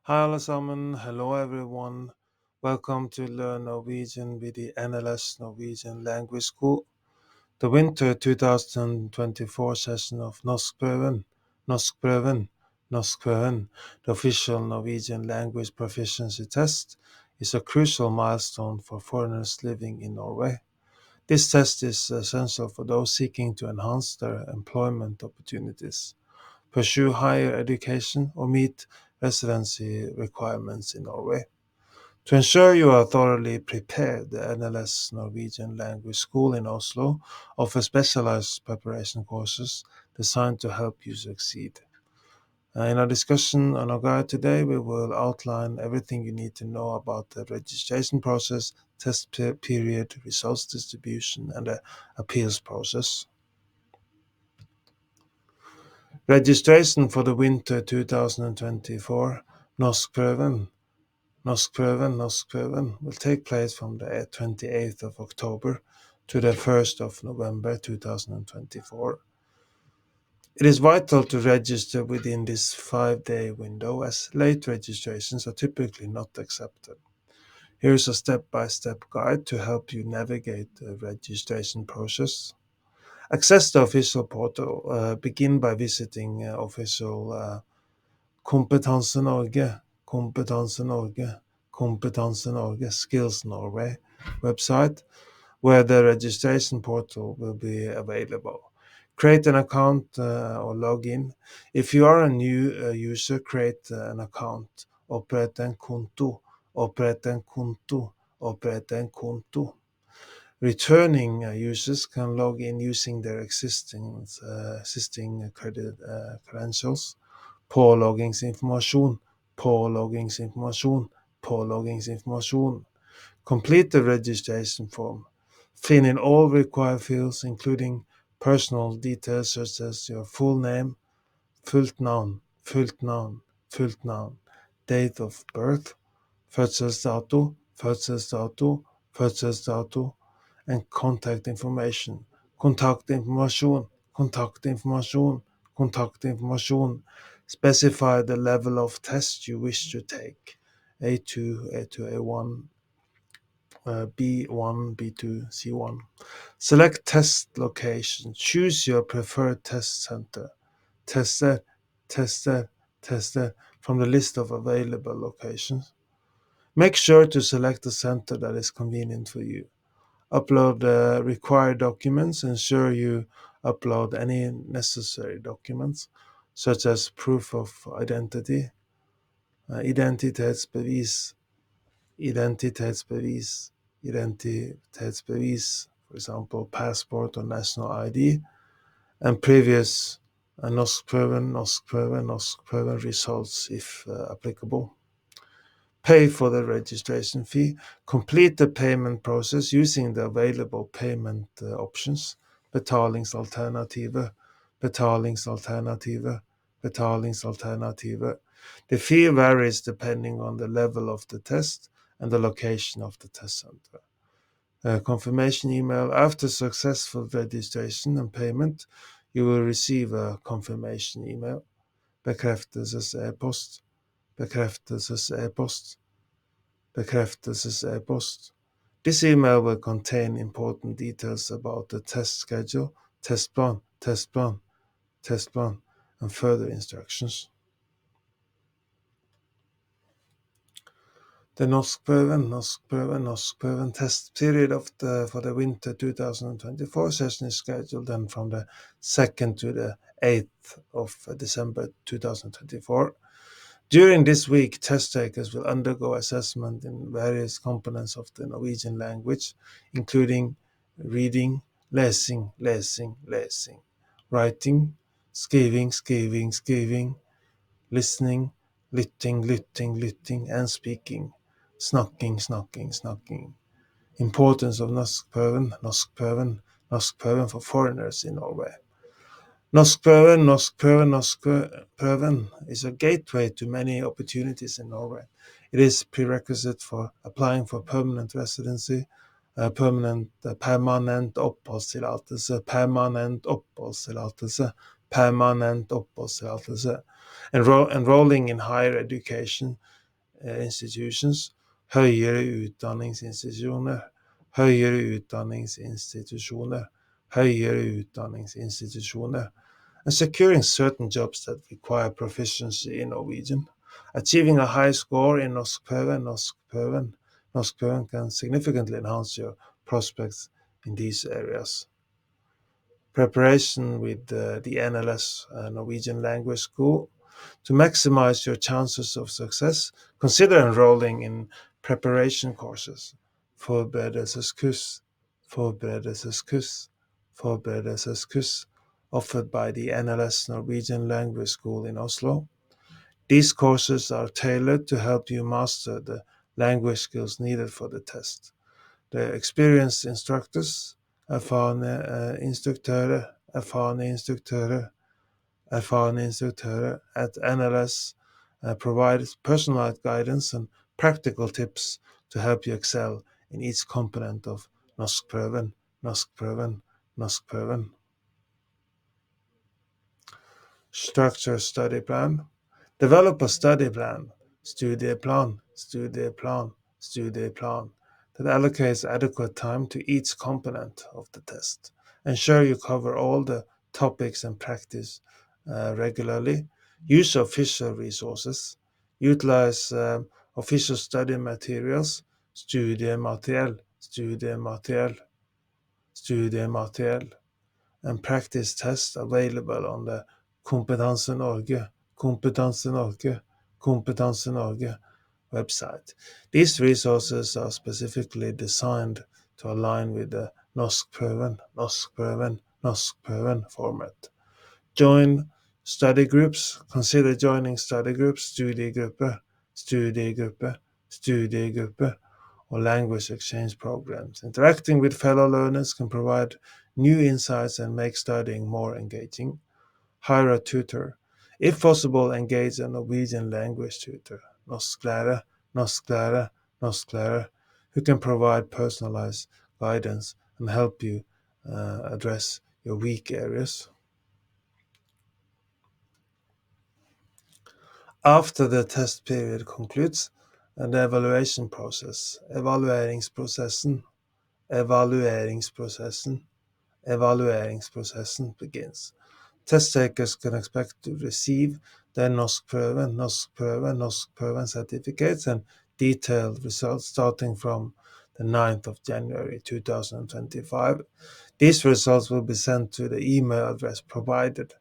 Hei alle sammen, hello everyone. Welcome to Learn Norwegian with the NLS Norwegian Language School. The winter 2024 session of Norskprøven, the official Norwegian language proficiency test, is a crucial milestone for foreigners living in Norway. This test is essential for those seeking to enhance their employment opportunities, pursue higher education, or meet residency requirements in Norway. To ensure you are thoroughly prepared, the NLS Norwegian Language School in Oslo offers specialized preparation courses designed to help you succeed. In our discussion on our guide today, we will outline everything you need to know about the registration process, test period, results distribution, and the appeals process. Registration for the winter 2024 Norskprøven will take place from the 28th of October to the 1st of November 2024. It is vital to register within this 5-day window, as late registrations are typically not accepted. Here is a step-by-step guide to help you navigate the registration process. Access the official portal. Begin by visiting official Kompetanse Norge, Kompetanse Norge, Kompetanse Norge, Skills Norway website, where the registration portal will be available. Create an account or log in. If you are a new user, create an account. Opprett en konto, opprett en konto, opprett en konto. Returning users can log in using their existing credentials. Påloggingsinformasjon, påloggingsinformasjon, påloggingsinformasjon. Complete the registration form. Fill in all required fields, including personal details such as your full name, fullt navn, fullt navn, fullt navn, date of birth, fødselsdato, fødselsdato, fødselsdato, and contact information. Kontaktinformasjon, kontaktinformasjon, kontaktinformasjon. Specify the level of test you wish to take. A2, A2, A1, B1, B2, C1. Select test location. Choose your preferred test center. Tester, tester, tester from the list of available locations. Make sure to select a center that is convenient for you. Upload the required documents. Ensure you upload any necessary documents, such as proof of identity, identitetsbevis, identitetsbevis, identitetsbevis, for example, passport or national ID, and previous Norskprøven results if applicable. Pay for the registration fee. Complete the payment process using the available payment options. Betalingsalternativer, betalingsalternativer, betalingsalternativer. The fee varies depending on the level of the test and the location of the test center. Confirmation email. After successful registration and payment, you will receive a confirmation email. Bekreftelses-e-post, bekreftelses-e-post, bekreftelses-e-post. This email will contain important details about the test schedule, testplan, testplan, testplan, and further instructions. The Norskprøven test period for the winter 2024 session is scheduled then from the 2nd to the 8th of December 2024. During this week, test takers will undergo assessment in various components of the Norwegian language, including reading, lesing, lesing, lesing, writing, skriving, skriving, skriving, listening, lytting, lytting, lytting, and speaking, snakking, snakking, snakking. Importance of Norskprøven for foreigners in Norway. Norskprøven is a gateway to many opportunities in Norway. It is prerequisite for applying for permanent residency, permanent oppholdstillatelse, permanent oppholdstillatelse, permanent oppholdstillatelse, Enrolling in higher education institutions, høyere utdanningsinstitusjoner, høyere utdanningsinstitusjoner, høyere utdanningsinstitusjoner, and securing certain jobs that require proficiency in Norwegian. Achieving a high score in Norskprøven can significantly enhance your prospects in these areas. Preparation with the NLS Norwegian Language School. To maximize your chances of success, consider enrolling in preparation courses. Forberedelseskurs, forberedelseskurs, forberedelseskurs, offered by the NLS Norwegian Language School in Oslo. These courses are tailored to help you master the language skills needed for the test. The experienced instructors, erfarne instruktører at NLS provide personalized guidance and practical tips to help you excel in each component of Norskprøven, Norskprøven, Norskprøven. Structure study plan. Develop a study plan, studieplan, studieplan, studieplan, that allocates adequate time to each component of the test. Ensure you cover all the topics and practice regularly. Use official resources. Utilize official study materials, studiemateriell, studiemateriell, studiemateriell, and practice tests available on the Kompetanse Norge, Kompetanse Norge, Kompetanse Norge website. These resources are specifically designed to align with the Norskprøven format. Join study groups. Consider joining study groups, studiegruppe, studiegruppe, studiegruppe, or language exchange programs. Interacting with fellow learners can provide new insights and make studying more engaging. Hire a tutor. If possible, engage a Norwegian language tutor, norsklærer, norsklærer, norsklærer, who can provide personalized guidance and help you address your weak areas. After the test period concludes, the evaluation process, evalueringsprosessen begins. Test takers can expect to receive their Norskprøven certificates and detailed results starting from the 9th of January 2025. These results will be sent to the email address provided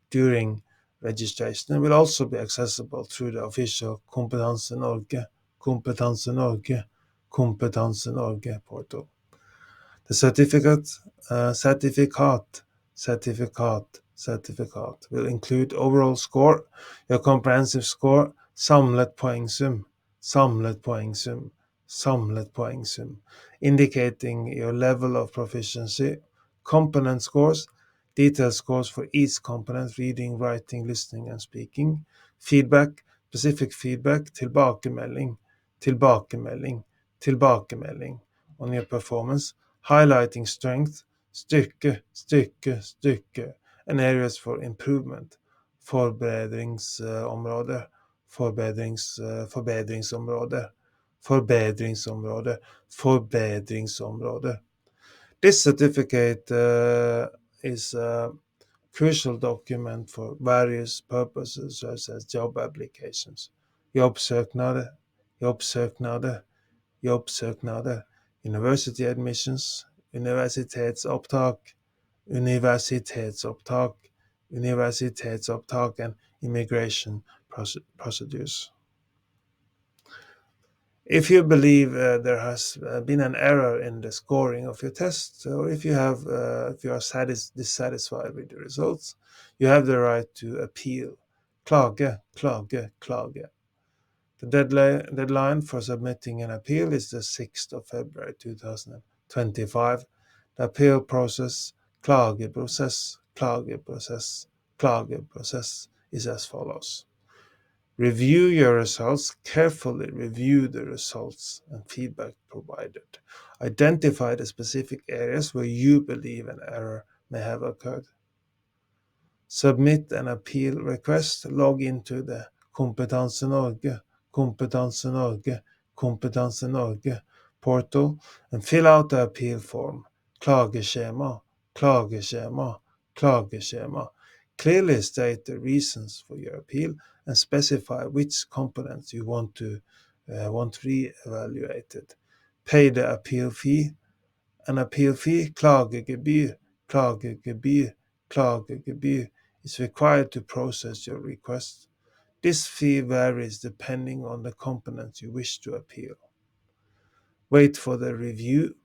during registration and will also be accessible through the official Kompetanse Norge, Kompetanse Norge, Kompetanse Norge portal. The certificate will include overall score, your comprehensive score, samlet poengsum, indicating your level of proficiency, component scores, detailed scores for each component, reading, writing, listening, and speaking, feedback, specific feedback, tilbakemelding on your performance, highlighting strength, styrke, and areas for improvement, forbedringsområder, forbedringsområder. This certificate is a crucial document for various purposes such as job applications, jobbsøknader, university admissions, universitetsopptak, and immigration procedures. If you believe there has been an error in the scoring of your test, or if you are dissatisfied with the results, you have the right to appeal. Klage. The deadline for submitting an appeal is the 6th of February 2025. The appeal process, klageprosess, is as follows. Review your results, carefully review the results and feedback provided. Identify the specific areas where you believe an error may have occurred. Submit an appeal request, log into the Kompetanse Norge, Kompetanse Norge, Kompetanse Norge portal, and fill out the appeal form. Klageskjema, klageskjema, klageskjema. Clearly state the reasons for your appeal and specify which components you want re-evaluated. Pay the appeal fee. An appeal fee, klagegebyr, klagegebyr, klagegebyr, is required to process your request. This fee varies depending on the component you wish to appeal. Wait for the review.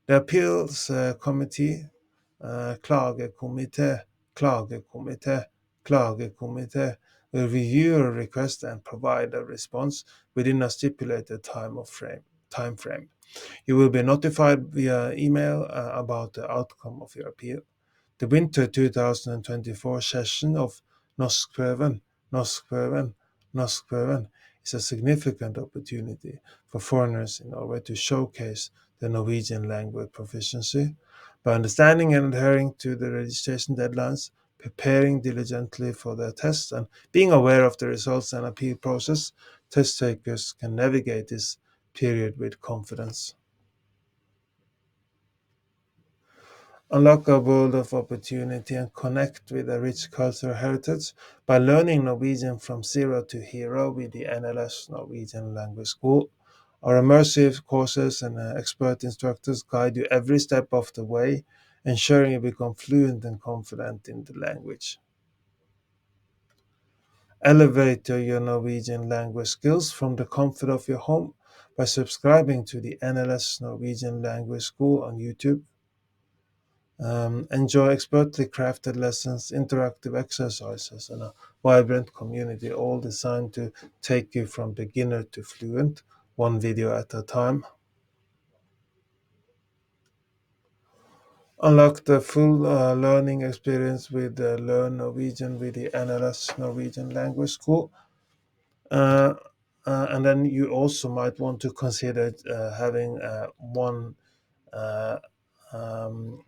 The appeals committee, klagekomité, klagekomité, klagekomité, will review your request and provide a response within a stipulated time frame. You will be notified via email about the outcome of your appeal. The winter 2024 session of Norskprøven, Norskprøven, Norskprøven is a significant opportunity for foreigners in Norway to showcase their Norwegian language proficiency by understanding and adhering to the registration deadlines, preparing diligently for their tests, and being aware of the results and appeal process. Test takers can navigate this period with confidence. Unlock a world of opportunity and connect with a rich cultural heritage by learning Norwegian from zero to hero with the NLS Norwegian Language School. Our immersive courses and expert instructors guide you every step of the way, ensuring you become fluent and confident in the language. Elevate your Norwegian language skills from the comfort of your home by subscribing to the NLS Norwegian Language School on YouTube. Enjoy expertly crafted lessons, interactive exercises, and a vibrant community, all designed to take you from beginner to fluent, one video at a time. Unlock the full learning experience with Learn Norwegian with the NLS Norwegian Language School. Uh, and then you also might want to consider having one uh, um,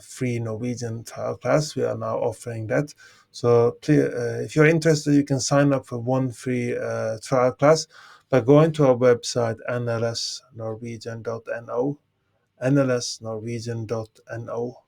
free Norwegian trial class. We are now offering that. So please, if you're interested, you can sign up for one free trial class by going to our website nlsnorwegian.no, nlsnorwegian.no.